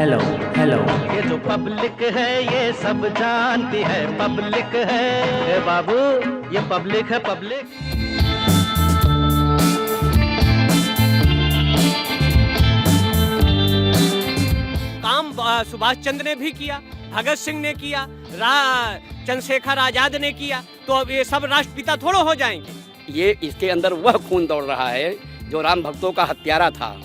Hello hello. ये जो public है ये सब जानती है, पब्लिक है ए बाबू, ये पब्लिक है पब्लिक। काम सुभाष चंद्र ने भी किया, भगत सिंह ने किया, चंद्रशेखर आजाद ने किया, तो अब ये सब राष्ट्रपिता थोड़े हो जाएंगे। ये इसके अंदर वह खून दौड़ रहा है जो राम भक्तों का हत्यारा था।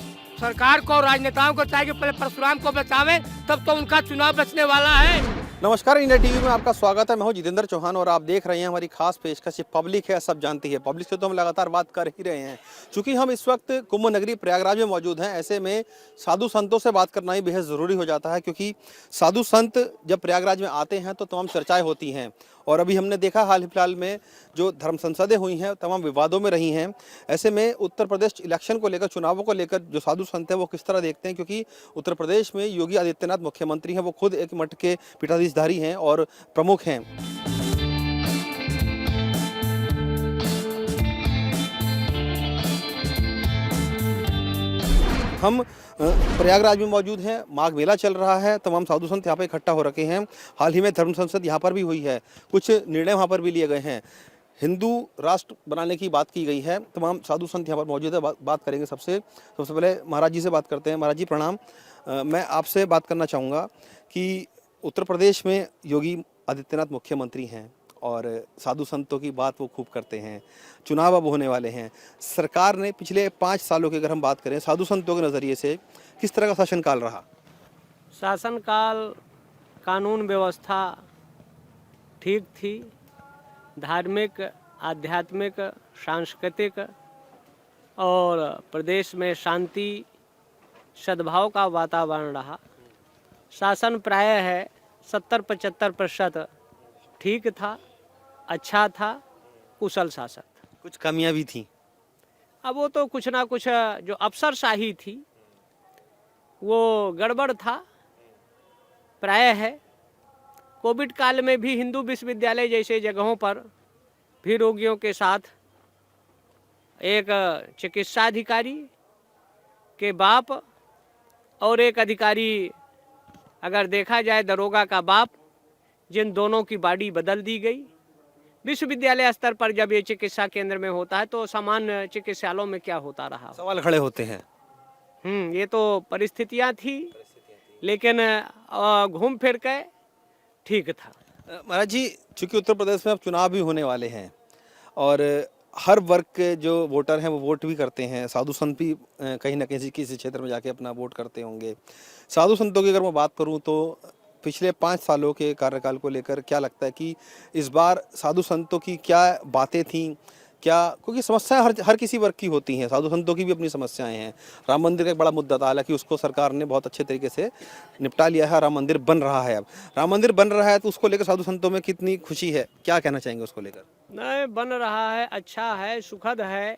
सरकार को और राजनेताओं को चाहिए कि पहले परशुराम को बचावे, तब तो उनका चुनाव बचने वाला है। नमस्कार, इंडिया टीवी में आपका स्वागत है। मैं हूं जितेंद्र चौहान और आप देख रहे हैं हमारी खास पेशकश। पब्लिक है, सब जानती है। पब्लिक से तो हम लगातार बात कर ही रहे हैं। चूंकि हम इस वक्त कुंभ नगरी प्रयागराज में मौजूद हैं, ऐसे में साधु संतों से बात करना ही बेहद ज़रूरी हो जाता है, क्योंकि साधु संत जब प्रयागराज में आते हैं तो तमाम चर्चाएँ होती हैं। और अभी हमने देखा हाल ही फिलहाल में जो धर्म संसदें हुई हैं तमाम विवादों में रही हैं। ऐसे में उत्तर प्रदेश इलेक्शन को लेकर, चुनावों को लेकर जो साधु संत हैं वो किस तरह देखते हैं, क्योंकि उत्तर प्रदेश में योगी आदित्यनाथ मुख्यमंत्री हैं, वो खुद एक मठ के पीठाधीशधारी हैं और प्रमुख हैं। हम प्रयागराज में मौजूद हैं, माघ मेला चल रहा है, तमाम साधु संत यहाँ पे इकट्ठा हो रखे हैं। हाल ही में धर्म संसद यहाँ पर भी हुई है, कुछ निर्णय वहाँ पर भी लिए गए हैं। हिंदू राष्ट्र बनाने की बात की गई है। तमाम साधु संत यहाँ पर मौजूद है, बात करेंगे। सबसे पहले महाराज जी से बात करते हैं। महाराज जी प्रणाम। मैं आपसे बात करना चाहूँगा कि उत्तर प्रदेश में योगी आदित्यनाथ मुख्यमंत्री हैं और साधु संतों की बात वो खूब करते हैं। चुनाव अब होने वाले हैं। सरकार ने पिछले 5 सालों की अगर हम बात करें साधु संतों के नज़रिए से, किस तरह का शासनकाल रहा? शासनकाल, कानून व्यवस्था ठीक थी। धार्मिक, आध्यात्मिक, सांस्कृतिक और प्रदेश में शांति, सद्भाव का वातावरण रहा। शासन प्रायः है 70-75% ठीक था, अच्छा था, कुशल शासक। कुछ कमियां भी थी। अब वो तो कुछ ना कुछ जो अफसरशाही थी वो गड़बड़ था प्रायः है। कोविड काल में भी हिंदू विश्वविद्यालय जैसे जगहों पर भी रोगियों के साथ एक चिकित्सा अधिकारी के बाप और एक अधिकारी, अगर देखा जाए दरोगा का बाप, जिन दोनों की बॉडी बदल दी गई। विश्वविद्यालय स्तर पर जब ये चिकित्सा केंद्र में होता है तो सामान्य चिकित्सालयों में क्या होता रहा? सवाल खड़े होते हैं। ये तो परिस्थितियां थी, लेकिन घूम फिर के ठीक था। महाराज जी, चूंकि उत्तर प्रदेश में अब चुनाव भी होने वाले हैं और हर वर्ग के जो वोटर हैं वो वोट भी करते हैं। साधु संत भी कहीं ना कहीं किसी क्षेत्र में जाके अपना वोट करते होंगे। साधु संतों की अगर मैं बात करूं तो पिछले 5 सालों के कार्यकाल को लेकर क्या लगता है कि इस बार साधु संतों की क्या बातें थीं? क्या, क्योंकि समस्याएं हर किसी वर्ग की होती हैं, साधु संतों की भी अपनी समस्याएं हैं। राम मंदिर का एक बड़ा मुद्दा था, हालांकि उसको सरकार ने बहुत अच्छे तरीके से निपटा लिया है। राम मंदिर बन रहा है। अब राम मंदिर बन रहा है तो उसको लेकर साधु संतों में कितनी खुशी है, क्या कहना चाहेंगे उसको लेकर? नहीं, बन रहा है, अच्छा है, सुखद है।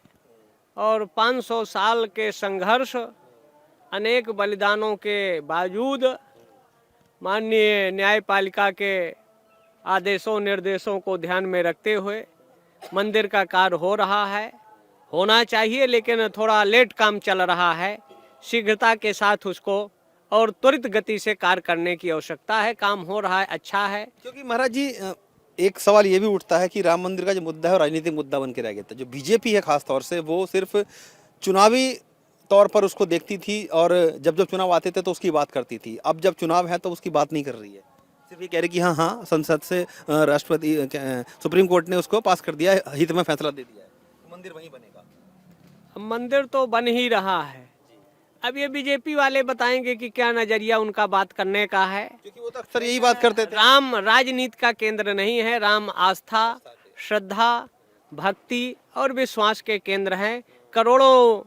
और 500 साल के संघर्ष, अनेक बलिदानों के बावजूद माननीय न्यायपालिका के आदेशों निर्देशों को ध्यान में रखते हुए मंदिर का कार्य हो रहा है। होना चाहिए, लेकिन थोड़ा लेट काम चल रहा है। शीघ्रता के साथ उसको और त्वरित गति से कार्य करने की आवश्यकता है। काम हो रहा है, अच्छा है। क्योंकि महाराज जी, एक सवाल ये भी उठता है कि राम मंदिर का जो मुद्दा है वो राजनीतिक मुद्दा बन के रह गया था। जो बीजेपी है खास तौर से, वो सिर्फ चुनावी तौर पर उसको देखती थी और जब चुनाव आते थे तो उसकी बात करती थी। अब जब चुनाव है तो उसकी बात नहीं कर रही है, सिर्फ ये कह रही कि हाँ संसद से राष्ट्रपति सुप्रीम कोर्ट ने उसको पास कर दिया है, हित में फैसला दे दिया है, मंदिर वहीं बनेगा। मंदिर तो बन ही रहा है। अब ये बीजेपी वाले बताएंगे कि क्या नजरिया उनका बात करने का है, क्योंकि वो तो अक्सर यही बात करते थे। राम राजनीति का केंद्र नहीं है। राम आस्था, श्रद्धा, भक्ति और विश्वास के केंद्र हैं। करोड़ों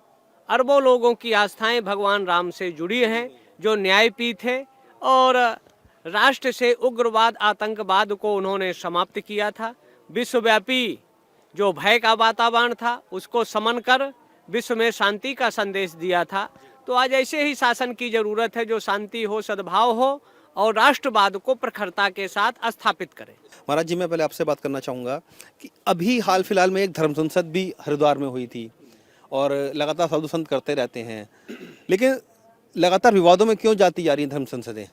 अरबों लोगों की आस्थाएं भगवान राम से जुड़ी हैं, जो न्यायपीठ है। और राष्ट्र से उग्रवाद, आतंकवाद को उन्होंने समाप्त किया था। विश्वव्यापी जो भय का वातावरण था उसको समन कर विश्व में शांति का संदेश दिया था। तो आज ऐसे ही शासन की जरूरत है जो शांति हो, सद्भाव हो और राष्ट्रवाद को प्रखरता के साथ स्थापित करे। महाराज जी, मैं पहले आपसे बात करना चाहूँगा कि अभी हाल फिलहाल में एक धर्म संसद भी हरिद्वार में हुई थी और लगातार साधु संत करते रहते हैं, लेकिन लगातार विवादों में क्यों जाती जा रही हैं धर्म संसदें?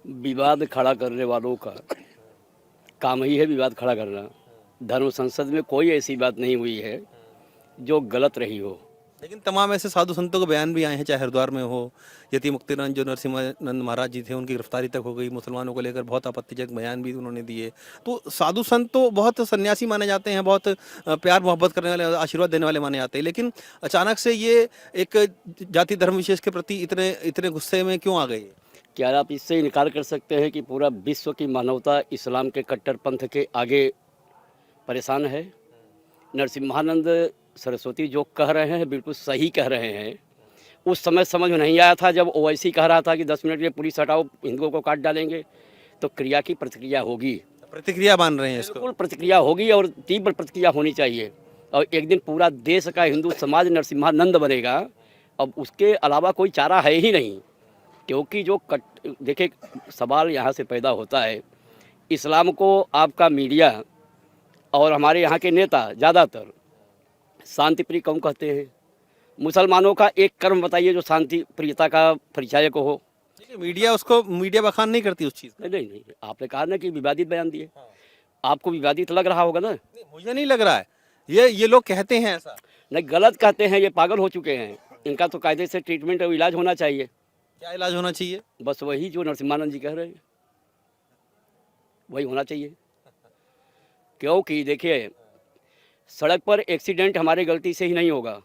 विवाद खड़ा करने वालों का काम ही है विवाद खड़ा करना। धर्म संसद में कोई ऐसी बात नहीं हुई है जो गलत रही हो। लेकिन तमाम ऐसे साधु संतों के बयान भी आए हैं, चाहे हरिद्वार में हो, यति मुक्तिनंद जो नरसिम्हानंद महाराज जी थे उनकी गिरफ्तारी तक हो गई, मुसलमानों को लेकर बहुत आपत्तिजनक बयान भी उन्होंने दिए। तो साधु संत तो बहुत सन्यासी माने जाते हैं, बहुत प्यार मोहब्बत करने वाले, आशीर्वाद देने वाले माने जाते हैं, लेकिन अचानक से ये एक जाति धर्म विशेष के प्रति इतने इतने गुस्से में क्यों आ गए? क्या आप इससे इनकार कर सकते हैं कि पूरा विश्व की मानवता इस्लाम के कट्टरपंथ के आगे परेशान है? नरसिम्हानंद सरस्वती जो कह रहे हैं बिल्कुल सही कह रहे हैं। उस समय समझ में नहीं आया था जब ओवैसी कह रहा था कि 10 मिनट में पुलिस हटाओ, हिंदुओं को काट डालेंगे। तो क्रिया की प्रतिक्रिया होगी, प्रतिक्रिया मान रहे हैं इसको? बिल्कुल प्रतिक्रिया होगी और तीव्र प्रतिक्रिया होनी चाहिए। और एक दिन पूरा देश का हिंदू समाज नरसिम्हानंद बनेगा। अब उसके अलावा कोई चारा है ही नहीं, क्योंकि जो देखिए सवाल यहाँ से पैदा होता है, इस्लाम को आपका मीडिया और हमारे यहाँ के नेता ज़्यादातर शांति प्रिय कौन कहते हैं? मुसलमानों का एक कर्म बताइए जो शांति प्रियता का परिचायक हो। मीडिया उसको मीडिया बखान नहीं करती उस चीज़? नहीं, आपने कहा ना कि विवादित बयान दिए। आपको विवादित लग रहा होगा ना? मुझे नहीं लग रहा है, ये लोग कहते हैं ऐसा। नहीं, गलत कहते हैं, ये पागल हो चुके हैं। इनका तो कायदे से ट्रीटमेंट और इलाज होना चाहिए। क्या इलाज होना चाहिए? बस वही जो नरसिम्हानंद जी कह रहे हैं वही होना चाहिए। क्योंकि देखिए सड़क पर एक्सीडेंट हमारी गलती से ही नहीं होगा,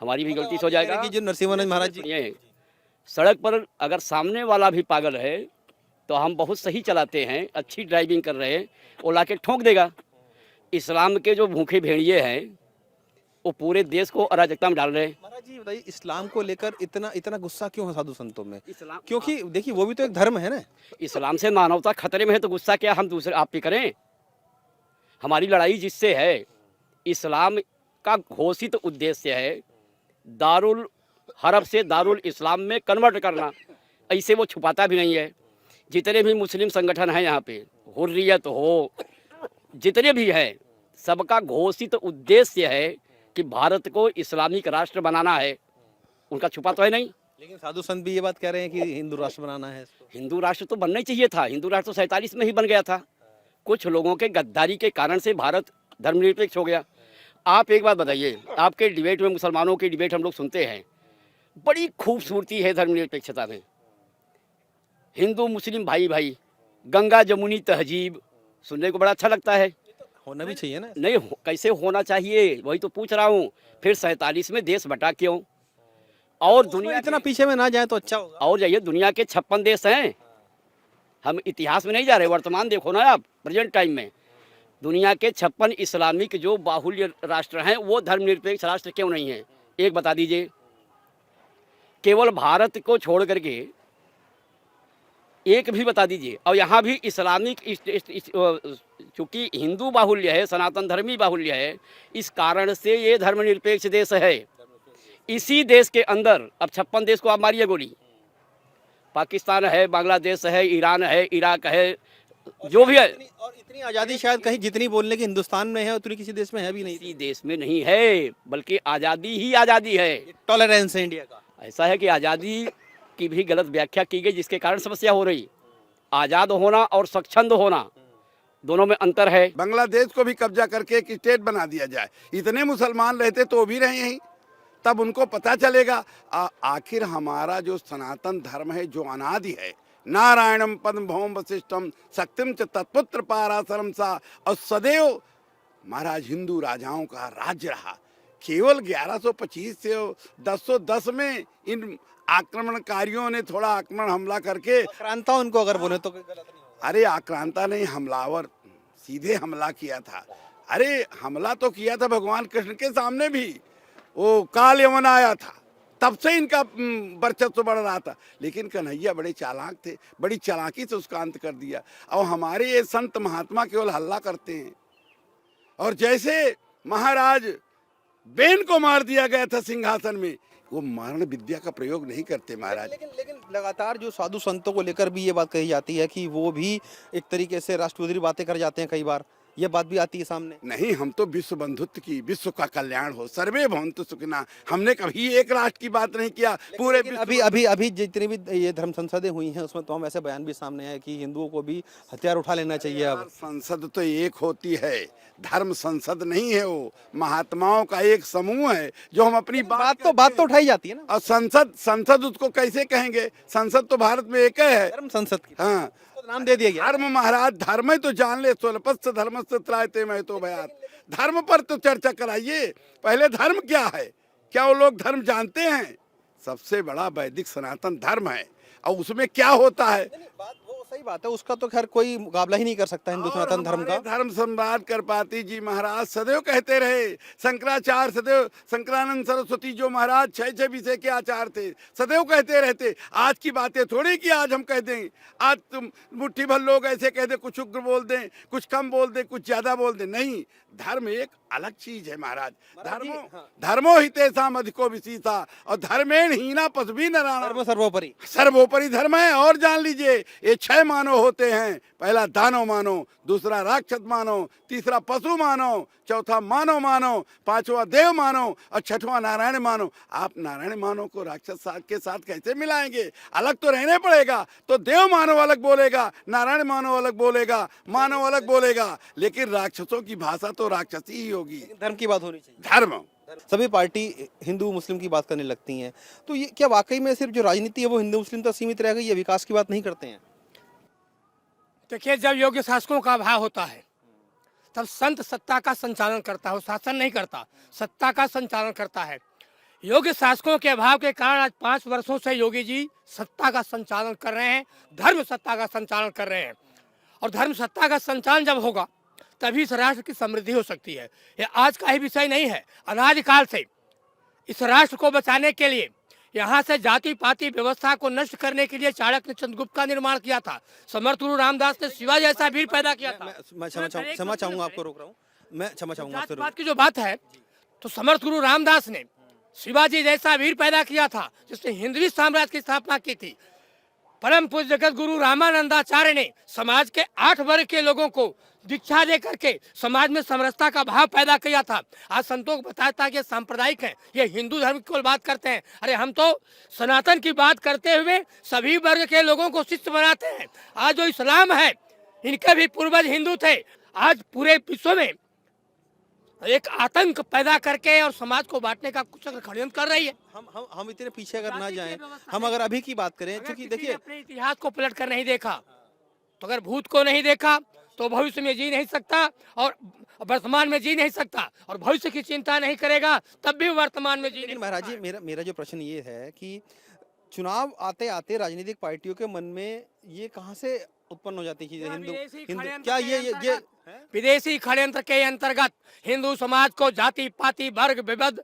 हमारी भी गलती से हो जाएगा। कि जो नरसिम्हानंद महाराज जी सड़क पर अगर सामने वाला भी पागल है तो हम बहुत सही चलाते हैं, अच्छी ड्राइविंग कर रहे हैं, वो लाके ठोक देगा। इस्लाम के जो भूखे भेड़िए हैं वो पूरे देश को अराजकता में डाल रहे हैं। महाराज जी बताइए, इस्लाम को लेकर इतना गुस्सा क्यों है साधु संतों में? इस्लाम क्योंकि देखिए वो भी तो एक धर्म है ना। इस्लाम से मानवता खतरे में है तो गुस्सा क्या हम दूसरे आप पे करें? हमारी लड़ाई जिससे है, इस्लाम का घोषित उद्देश्य है दारुल हरब से दारुल इस्लाम में कन्वर्ट करना। ऐसे वो छुपाता भी नहीं है। जितने भी मुस्लिम संगठन हैं यहाँ पे, हुर्रियत हो, जितने भी हैं, सबका घोषित उद्देश्य है कि भारत को इस्लामिक राष्ट्र बनाना है। उनका छुपा तो है नहीं। लेकिन साधु संत भी ये बात कह रहे हैं कि हिंदू राष्ट्र बनाना है इसको। हिंदू राष्ट्र तो बनना ही चाहिए था। हिंदू राष्ट्र तो 47 में ही बन गया था। कुछ लोगों के गद्दारी के कारण से भारत धर्मनिरपेक्ष हो गया। आप एक बात बताइए, आपके डिबेट में, मुसलमानों के डिबेट हम लोग सुनते हैं, बड़ी खूबसूरती है धर्मनिरपेक्षता में। हिंदू मुस्लिम भाई भाई, गंगा जमुनी तहजीब, सुनने को बड़ा अच्छा लगता है। होना भी चाहिए ना। नहीं कैसे होना चाहिए वही तो पूछ रहा हूँ। फिर 47 में देश बटा क्यों? और दुनिया इतना पीछे में ना जाए तो अच्छा होगा। और जाइए, दुनिया के 56 देश हैं। हम इतिहास में नहीं जा रहे, वर्तमान देखो ना आप, प्रेजेंट टाइम में दुनिया के 56 इस्लामिक जो बाहुल्य राष्ट्र हैं वो धर्मनिरपेक्ष राष्ट्र क्यों नहीं है? एक बता दीजिए। केवल भारत को छोड़ करके एक भी बता दीजिए। और यहाँ भी इस्लामिक चूँकि हिंदू बाहुल्य है, सनातन धर्मी बाहुल्य है, इस कारण से ये धर्मनिरपेक्ष देश है। इसी देश के अंदर अब 56 देश को आप मारिए गोली। पाकिस्तान है, बांग्लादेश है, ईरान है, इराक है, जो भी है। और इतनी आज़ादी शायद कहीं जितनी बोलने की हिंदुस्तान में है उतनी किसी देश में है भी नहीं। किसी देश में नहीं है, बल्कि आज़ादी ही आज़ादी है। टॉलरेंस है इंडिया का। ऐसा है कि आज़ादी की भी गलत व्याख्या की गई, जिसके कारण समस्या हो रही। आज़ाद होना और स्वच्छंद होना दोनों में अंतर है। बांग्लादेश को भी कब्जा करके एक स्टेट बना दिया जाए, इतने मुसलमान रहते तो भी रहे यहीं, तब उनको पता चलेगा आखिर हमारा जो सनातन धर्म है, जो अनादि है, नारायणम पद्म भौम वशिष्ठम शक्तिम च तत्पुत्र पाराशरम सा, और सदैव महाराज हिंदू राजाओं का राज्य रहा। केवल 1125 से 1010 में इन आक्रमणकारियों ने थोड़ा आक्रमण हमला करके, आक्रांता उनको अगर बोले तो कोई गलत नहीं होगा। अरे आक्रांता नहीं, हमलावर, सीधे हमला किया था। अरे हमला तो किया था भगवान कृष्ण के सामने भी, वो काल यमन आया था, तब से इनका वर्चस्व बढ़ रहा था। लेकिन कन्हैया बड़े चालाक थे, बड़ी चालाकी से उसका अंत कर दिया। और हमारे ये संत महात्मा केवल हल्ला करते हैं। और जैसे महाराज बेन को मार दिया गया था सिंहासन में, वो मारण विद्या का प्रयोग नहीं करते महाराज। लेकिन लगातार जो साधु संतों को लेकर भी ये बात कही जाती है कि वो भी एक तरीके से राष्ट्रविरोधी बातें कर जाते हैं कई बार, ये बात भी आती है सामने। नहीं, हम तो विश्व बंधुत्व की, विश्व का कल्याण हो, सर्वे भवन्तु सुखिनः। हमने कभी एक राष्ट्र की बात नहीं किया पूरे लेकिन अभी जितनी भी ये धर्म संसदें हुई हैं उसमें तो हम ऐसे बयान भी सामने है कि हिंदुओं को भी हथियार उठा लेना चाहिए। अब संसद तो एक होती है, धर्म संसद नहीं है, वो महात्माओं का एक समूह है जो हम अपनी बात तो उठाई जाती है ना। और संसद उसको कैसे कहेंगे? संसद तो भारत में एक है। धर्म संसद की हाँ, तो नाम दे दिया गया। धर्म महाराज, धर्म तो जान ले, स्वल्पस्य धर्मस्य त्रायते में तो बयात। धर्म पर तो चर्चा कराइए, पहले धर्म क्या है? क्या वो लोग धर्म जानते हैं? सबसे बड़ा वैदिक सनातन धर्म है, और उसमें क्या होता है? बात वो सही बात है, उसका तो खैर कोई मुकाबला ही नहीं कर सकता हिंदू सनातन धर्म का। धर्म सम्राट करपाती जी महाराज सदैव कहते रहे, शंकराचार्य सदैव, शंकरानंद सरस्वती जो महाराज 6 विषय के आचार्य थे, सदैव कहते रहते। आज की बातें थोड़ी कि आज हम कह दें, आज तुम मुट्ठी भर लोग ऐसे कह दे, कुछ उग्र बोल दें, कुछ कम बोल दें, कुछ ज्यादा बोल दें। नहीं, धर्म एक अलग चीज है महाराज। धर्मो हितेषाम् अधिको विशीषा, और धर्मेण हीना पशुभिः नराणाम्। धर्म सर्वोपरि, सर्वोपरि धर्म है। और जान लीजिए, ये 6 मानव होते हैं। पहला दानव मानव, दूसरा राक्षस मानव, तीसरा पशु मानव, चौथा मानव मानव, 5वां देव मानव, और 6वां नारायण मानव। आप नारायण मानव को राक्षस के साथ कैसे मिलाएंगे? अलग तो रहने पड़ेगा। तो देव मानव अलग बोलेगा, नारायण मानव अलग बोलेगा, मानव अलग बोलेगा, लेकिन राक्षसों की भाषा तो राक्षसी ही होगी। धर्म की बात होनी चाहिए। धर्म सभी पार्टी हिंदू मुस्लिम की बात करने लगती हैं, तो ये क्या वाकई में सिर्फ जो राजनीति है वो हिंदू मुस्लिम तक सीमित रह गई है, विकास की बात नहीं करते हैं? देखिए, जब योग्य शासकों का अभाव होता है तब संत सत्ता का संचालन करता है, शासन नहीं करता, सत्ता का संचालन करता है। योग्य शासकों के अभाव के कारण आज 5 वर्षों से योगी जी सत्ता का संचालन कर रहे हैं, धर्म सत्ता का संचालन कर रहे हैं। और धर्म सत्ता का संचालन जब होगा तभी इस राष्ट्र की समृद्धि हो सकती है। ये आज का ही विषय नहीं है, अनादिकाल से इस राष्ट्र को बचाने के लिए, यहाँ से जाति पाति व्यवस्था को नष्ट करने के लिए चाणक्य ने चंद्रगुप्त का निर्माण किया था। समर्थ गुरु रामदास ने शिवा जैसा वीर पैदा किया था। मैं क्षमा चाहूंगा, आपको रोक रहा हूँ, मैं क्षमा चाहूंगा। जात पात की जो बात है, तो समर्थ गुरु रामदास ने शिवाजी जैसा वीर पैदा किया था जिसने हिंदवी साम्राज्य की स्थापना की थी। परम पूज्य जगत गुरु रामानंदाचार्य ने समाज के 8 वर्ग के लोगों को दीक्षा दे करके समाज में समरसता का भाव पैदा किया था। आज संतों को बताया था कि ये सांप्रदायिक है, ये हिंदू धर्म की बात करते हैं। अरे हम तो सनातन की बात करते हुए सभी वर्ग के लोगों को शिष्य बनाते हैं। आज जो इस्लाम है, इनके भी पूर्वज हिंदू थे। आज पूरे विश्व में एक आतंक पैदा करके और समाज को बांटने का कुछ षड्यंत्र कर रही है। हम इतने पीछे अगर ना जाएं, हम अगर अभी की बात करें, क्योंकि देखिए अपने इतिहास को पलट कर नहीं देखा, तो अगर भूत को नहीं देखा तो भविष्य में जी नहीं सकता, और वर्तमान में जी नहीं सकता, और भविष्य की चिंता नहीं करेगा तब भी वर्तमान में जी नहीं। लेकिन महाराज जी, मेरा जो प्रश्न ये है कि चुनाव आते आते राजनीतिक पार्टियों के मन में ये कहाँ से उत्पन्न हो जाती है हिंदू क्या ये विदेशी षड्यंत्र के अंतर्गत हिंदू समाज को जाति पाति वर्ग विभेद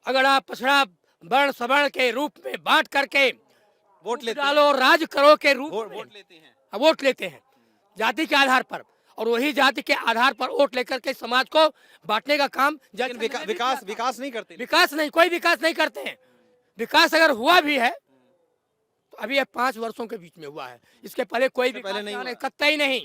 अगड़ा पछड़ा वर्ण सवर्ण के रूप में बांट करके वोट लेते डालो, राज करो के रूप में वोट लेते हैं जाति के आधार पर, और वही जाति के आधार पर वोट लेकर के समाज को बांटने का काम। विकास नहीं करते, कोई विकास नहीं करते हैं। विकास अगर हुआ भी है तो अभी ये 5 वर्षों के बीच में हुआ है, इसके पहले कोई विकास नहीं, कतई नहीं।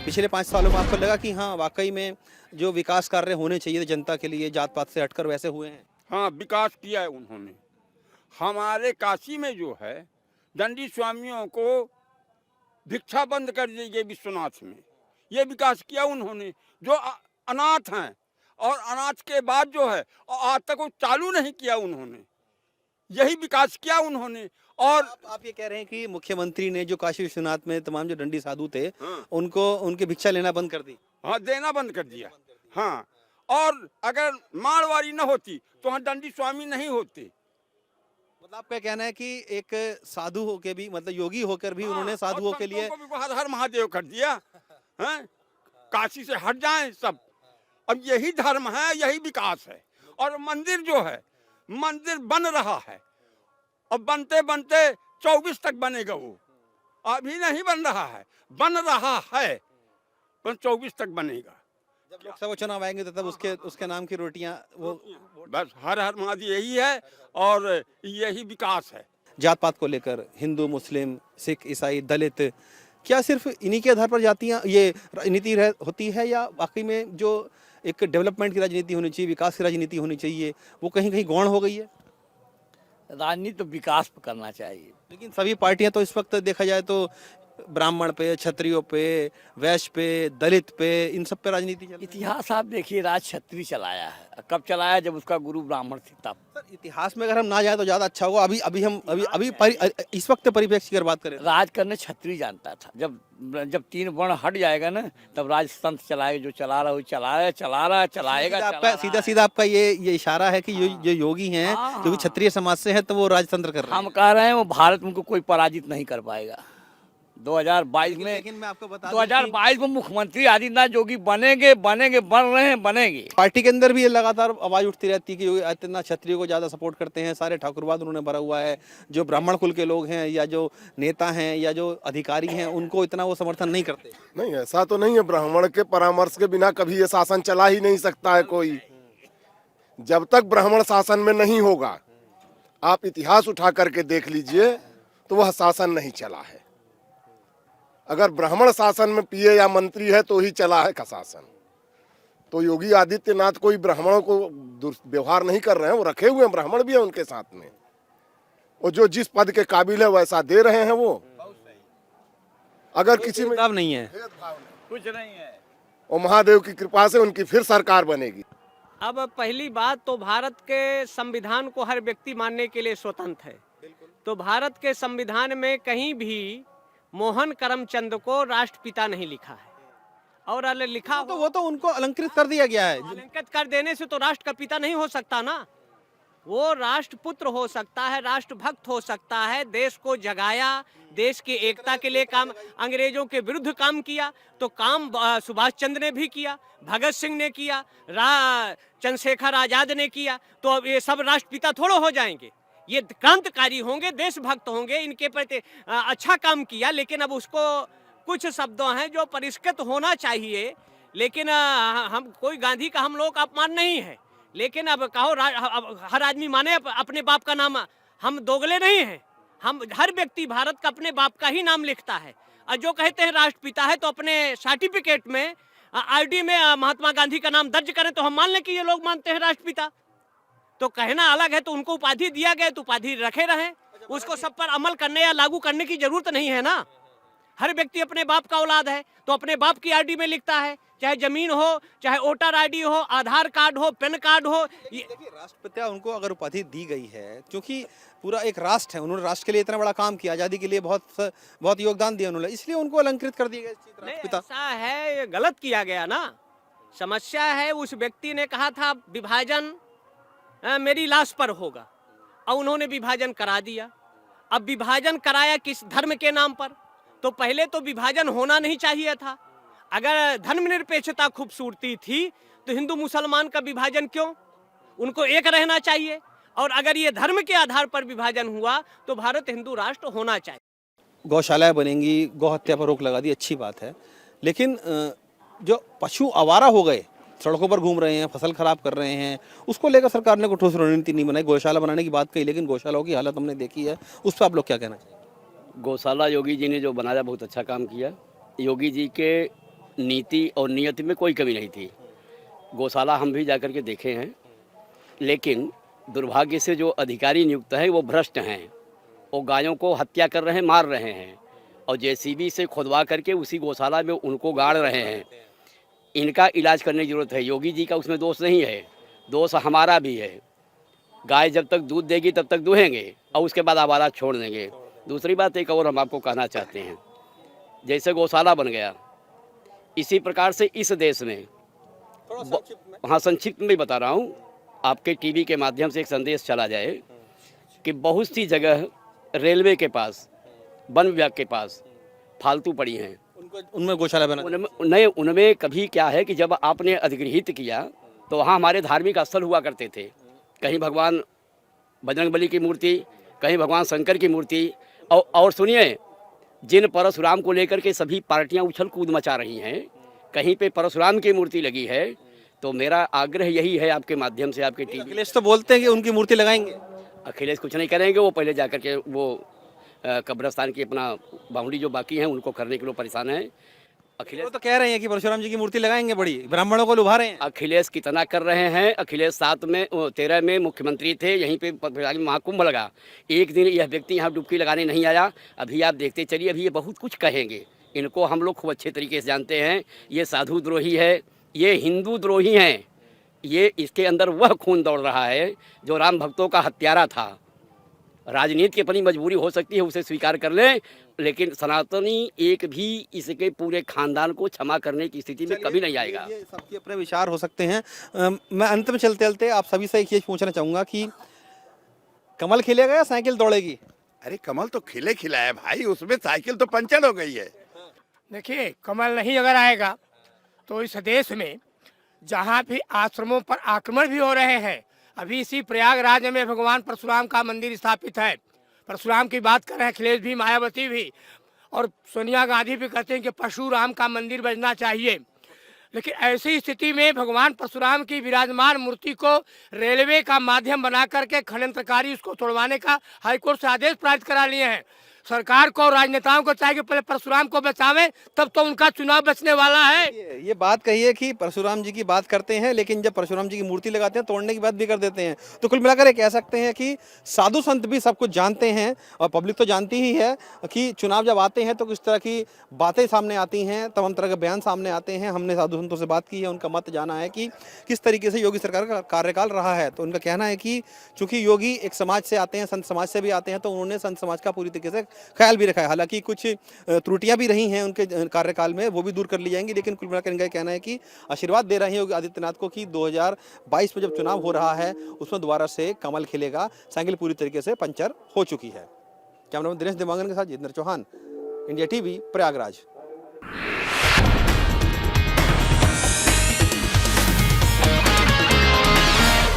पिछले 5 सालों में आपको लगा कि हाँ वाकई में जो विकास कार्य होने चाहिए जनता के लिए जात पात से हटकर वैसे हुए हैं? हाँ, विकास किया है उन्होंने। हमारे काशी में जो है दंडी स्वामियों को भिक्षा बंद कर दी गई विश्वनाथ में, ये विकास किया उन्होंने। जो अनाथ हैं, और अनाथ के बाद जो है आज तक वो चालू नहीं किया उन्होंने, यही विकास किया उन्होंने। और आप ये कह रहे हैं कि मुख्यमंत्री ने जो काशी विश्वनाथ में तमाम जो दंडी साधु थे, हाँ, उनको उनकी भिक्षा लेना बंद कर दी? हाँ, देना बंद कर दिया। हाँ, और अगर मारवाड़ी न होती तो वहाँ दंडी स्वामी नहीं होते। मतलब आपका कहना है कि एक साधु होकर भी, मतलब योगी होकर भी, उन्होंने साधुओं के लिए हर महादेव कर दिया। हाँ, काशी से हट जाएं सब। अब यही धर्म है, यही विकास है। और मंदिर जो है, मंदिर बन रहा है, और बनते बनते 24 तक बनेगा। वो अभी नहीं बन रहा है, बन रहा है, पर 24 तक बनेगा। जब लोकसभा चुनाव आएंगे तो तब उसके नाम की रोटियां वो बस हर हर महादी यही है और यही विकास है। जात पात को लेकर हिंदू, मुस्लिम, सिख, ईसाई, दलित, क्या सिर्फ इन्हीं के आधार पर जातियां ये राजनीति होती है, या वाकई में जो एक डेवलपमेंट की राजनीति होनी चाहिए, विकास की राजनीति होनी चाहिए, वो कहीं कहीं गौण हो गई है? राजनीति तो विकास पर करना चाहिए। लेकिन सभी पार्टियां तो इस वक्त देखा जाए तो ब्राह्मण पे, क्षत्रियो पे, वैश्य पे, दलित पे, इन सब पे राजनीति चल रही है। इतिहास आप देखिए, राज क्षत्रिय चलाया है। कब चलाया? जब उसका गुरु ब्राह्मण थे तब। सर, इतिहास में अगर हम ना जाए तो ज्यादा अच्छा होगा। इस वक्त परिप्रेक्ष्य की अगर बात करें, राज करने क्षत्रिय जानता था। जब 3 वर्ण हट जाएगा ना, तब राजतंत्र चलाएगा। जो चला रहा है चलाएगा। सीधा आपका ये इशारा है कि जो योगी हैं, जो भी क्षत्रिय समाज से है, तो वो राजतंत्र कर रहे हैं। हम कह रहे हैं वो भारत में उनको कोई पराजित नहीं कर पाएगा। 2022 में, लेकिन मैं आपको बता दूं 2022 में मुख्यमंत्री आदित्यनाथ जोगी बनेंगे, बन रहे हैं, बनेंगे। पार्टी के अंदर भी ये लगातार आवाज उठती रहती है कि योगी आदित्यनाथ क्षत्रियो को ज्यादा सपोर्ट करते हैं, सारे ठाकुरवाद उन्होंने भरा हुआ है। जो ब्राह्मण कुल के लोग हैं या जो नेता हैं या जो अधिकारी हैं, उनको इतना वो समर्थन नहीं करते। नहीं, ऐसा तो नहीं है। ब्राह्मण के परामर्श के बिना कभी ये शासन चला ही नहीं सकता है कोई। जब तक ब्राह्मण शासन में नहीं होगा, आप इतिहास उठा करके देख लीजिए, तो वह शासन नहीं चला है। अगर ब्राह्मण शासन में पीए या मंत्री है तो ही चला है का शासन। तो योगी आदित्यनाथ कोई ब्राह्मणों को दुर्व्यवहार नहीं कर रहे हैं, वो रखे हुए हैं, ब्राह्मण भी है उनके साथ में। और जो जिस पद के काबिल है वैसा दे रहे हैं वो। अगर किसी में भेदभाव नहीं है, कुछ नहीं है, और महादेव की कृपा से उनकी फिर सरकार बनेगी। अब पहली बात तो भारत के संविधान को हर व्यक्ति मानने के लिए स्वतंत्र है। तो भारत के संविधान में कहीं भी मोहन करमचंद को राष्ट्रपिता नहीं लिखा है। और अगर लिखा तो वो तो उनको अलंकृत कर दिया गया है। अलंकृत कर देने से तो राष्ट्र का पिता नहीं हो सकता ना। वो राष्ट्रपुत्र हो सकता है, राष्ट्रभक्त हो सकता है। देश को जगाया, देश की एकता के लिए काम, अंग्रेजों के विरुद्ध काम किया। तो काम सुभाष चंद्र ने भी किया, भगत सिंह ने किया, चंद्रशेखर आजाद ने किया। तो अब ये सब राष्ट्रपिता थोड़े हो जाएंगे? ये क्रांतिकारी होंगे, देशभक्त होंगे, इनके प्रति अच्छा काम किया। लेकिन अब उसको कुछ शब्दों हैं जो परिष्कृत होना चाहिए। लेकिन हम कोई गांधी का हम लोग का अपमान नहीं है। लेकिन अब कहो हर आदमी माने अपने बाप का नाम। हम दोगले नहीं हैं। हम हर व्यक्ति भारत का अपने बाप का ही नाम लिखता है। और जो कहते हैं राष्ट्रपिता है, तो अपने सर्टिफिकेट में आईडी में महात्मा गांधी का नाम दर्ज करें, तो हम मान लें कि ये लोग मानते हैं राष्ट्रपिता। तो कहना अलग है। तो उनको उपाधि दिया गया तो उपाधि रखे रहें। उसको सब पर अमल करने या लागू करने की जरूरत नहीं है ना। हर व्यक्ति अपने बाप का औलाद है, तो अपने बाप की आईडी में लिखता है, चाहे जमीन हो, चाहे वोटर आईडी हो, आधार कार्ड हो, पैन कार्ड हो। देखिए, राष्ट्रपिता उनको अगर उपाधि दी गई है, क्योंकि पूरा एक राष्ट्र है, उन्होंने राष्ट्र के लिए इतना बड़ा काम किया, आजादी के लिए बहुत योगदान दिया उन्होंने, इसलिए उनको अलंकृत कर दिया गया राष्ट्रपिता। ऐसा है, ये गलत किया गया ना। समस्या है, उस व्यक्ति ने कहा था विभाजन मेरी लाश पर होगा, और उन्होंने विभाजन करा दिया। अब विभाजन कराया किस धर्म के नाम पर? तो पहले तो विभाजन होना नहीं चाहिए था। अगर धर्मनिरपेक्षता खूबसूरती थी तो हिंदू मुसलमान का विभाजन क्यों? उनको एक रहना चाहिए। और अगर ये धर्म के आधार पर विभाजन हुआ तो भारत हिंदू राष्ट्र होना चाहिए। गौशालाएं बनेंगी, गौ हत्या पर रोक लगा दी, अच्छी बात है। लेकिन जो पशु आवारा हो गए, सड़कों पर घूम रहे हैं, फसल खराब कर रहे हैं, उसको लेकर सरकार ने कोई ठोस रणनीति नहीं बनाई। गौशाला बनाने की बात कही, लेकिन गौशालाओं की हालत हमने देखी है, उस पर आप लोग क्या कहना चाहिए? गौशाला योगी जी ने जो बनाया बहुत अच्छा काम किया। योगी जी के नीति और नियति में कोई कमी नहीं थी। गौशाला हम भी जाकर के देखे हैं, लेकिन दुर्भाग्य से जो अधिकारी नियुक्त हैं वो भ्रष्ट हैं। वो गायों को हत्या कर रहे हैं, मार रहे हैं, और जेसीबी से खुदवा करके उसी गौशाला में उनको गाड़ रहे हैं। इनका इलाज करने की ज़रूरत है। योगी जी का उसमें दोष नहीं है, दोष हमारा भी है। गाय जब तक दूध देगी तब तक दूहेंगे और उसके बाद आवारा छोड़ देंगे। दूसरी बात एक और हम आपको कहना चाहते हैं, जैसे गौशाला बन गया, इसी प्रकार से इस देश में, हाँ संक्षिप्त में बता रहा हूँ, आपके टीवी के माध्यम से एक संदेश चला जाए कि बहुत सी जगह रेलवे के पास, वन विभाग के पास फालतू पड़ी हैं। उनमें गौशाला बना, उनमें कभी क्या है कि जब आपने अधिगृहित किया तो वहाँ हमारे धार्मिक स्थल हुआ करते थे। कहीं भगवान बजरंगबली की मूर्ति, कहीं भगवान शंकर की मूर्ति, और सुनिए, जिन परशुराम को लेकर के सभी पार्टियां उछल कूद मचा रही हैं, कहीं पे परशुराम की मूर्ति लगी है तो मेरा आग्रह यही है आपके माध्यम से, आपके टीवी। अखिलेश तो बोलते हैं कि उनकी मूर्ति लगाएंगे। अखिलेश कुछ नहीं करेंगे, वो पहले जाकर के वो कब्रिस्तान की अपना बाउंड्री जो बाकी है उनको करने के लिए परेशान है। अखिलेश वो तो कह रहे हैं कि परशुराम जी की मूर्ति लगाएंगे, बड़ी ब्राह्मणों को लुभा रहे हैं। अखिलेश कितना कर रहे हैं। अखिलेश 13 में मुख्यमंत्री थे, यहीं पे महाकुंभ लगा, एक दिन यह व्यक्ति यहाँ डुबकी लगाने नहीं आया। अभी आप देखते चलिए, अभी ये बहुत कुछ कहेंगे। इनको हम लोग खूब अच्छे तरीके से जानते हैं। ये साधु द्रोही है, ये हिंदू द्रोही हैं, ये इसके अंदर वह खून दौड़ रहा है जो राम भक्तों का हत्यारा था। राजनीति की अपनी मजबूरी हो सकती है, उसे स्वीकार कर लें, लेकिन सनातनी एक भी इसके पूरे खानदान को क्षमा करने की स्थिति में कभी नहीं आएगा। ये सबके अपने विचार हो सकते हैं। मैं अंत में चलते चलते आप सभी से एक चीज पूछना चाहूंगा कि कमल खिलेगा या साइकिल दौड़ेगी? अरे कमल तो खिले खिला है भाई, उसमें साइकिल तो पंचर हो गई है। देखिए, कमल नहीं अगर आएगा तो इस देश में जहाँ भी आश्रमों पर आक्रमण भी हो रहे हैं, अभी इसी प्रयागराज में भगवान परशुराम का मंदिर स्थापित है। परशुराम की बात कर रहे हैं अखिलेश भी, मायावती भी, और सोनिया गांधी भी कहते हैं कि परशुराम का मंदिर बजना चाहिए। लेकिन ऐसी स्थिति में भगवान परशुराम की विराजमान मूर्ति को रेलवे का माध्यम बना करके खननकारी उसको तोड़वाने का हाईकोर्ट से आदेश प्राप्त करा लिए हैं। सरकार को और राजनेताओं को चाहिए कि पहले परशुराम को बचावें, तब तो उनका चुनाव बचने वाला है। ये बात कही है कि परशुराम जी की बात करते हैं, लेकिन जब परशुराम जी की मूर्ति लगाते हैं तोड़ने की बात भी कर देते हैं। तो कुल मिलाकर ये कह सकते हैं कि साधु संत भी सब कुछ जानते हैं और पब्लिक तो जानती ही है कि चुनाव जब आते हैं तो किस तरह की बातें सामने आती हैं, तमाम तरह के बयान सामने आते हैं। हमने साधु संतों से बात की है, उनका मत जाना है कि किस तरीके से योगी सरकार का कार्यकाल रहा है। तो उनका कहना है कि चूंकि योगी एक समाज से आते हैं, संत समाज से भी आते हैं, तो उन्होंने संत समाज का पूरी तरीके से ख्याल भी रखा है। हालांकि कुछ त्रुटियां भी रही हैं उनके कार्यकाल में, वो भी दूर कर ली जाएंगी। लेकिन कुल मिलाकर इनका कहना है कि आशीर्वाद दे रहे हैं योगी आदित्यनाथ को कि 2022 में जब चुनाव हो रहा है उसमें दोबारा से कमल खिलेगा। साइकिल पूरी तरीके से पंचर हो चुकी है। कैमरामैन दिनेश दिवांगन के साथ जितेंद्र चौहान, इंडिया टीवी, प्रयागराज।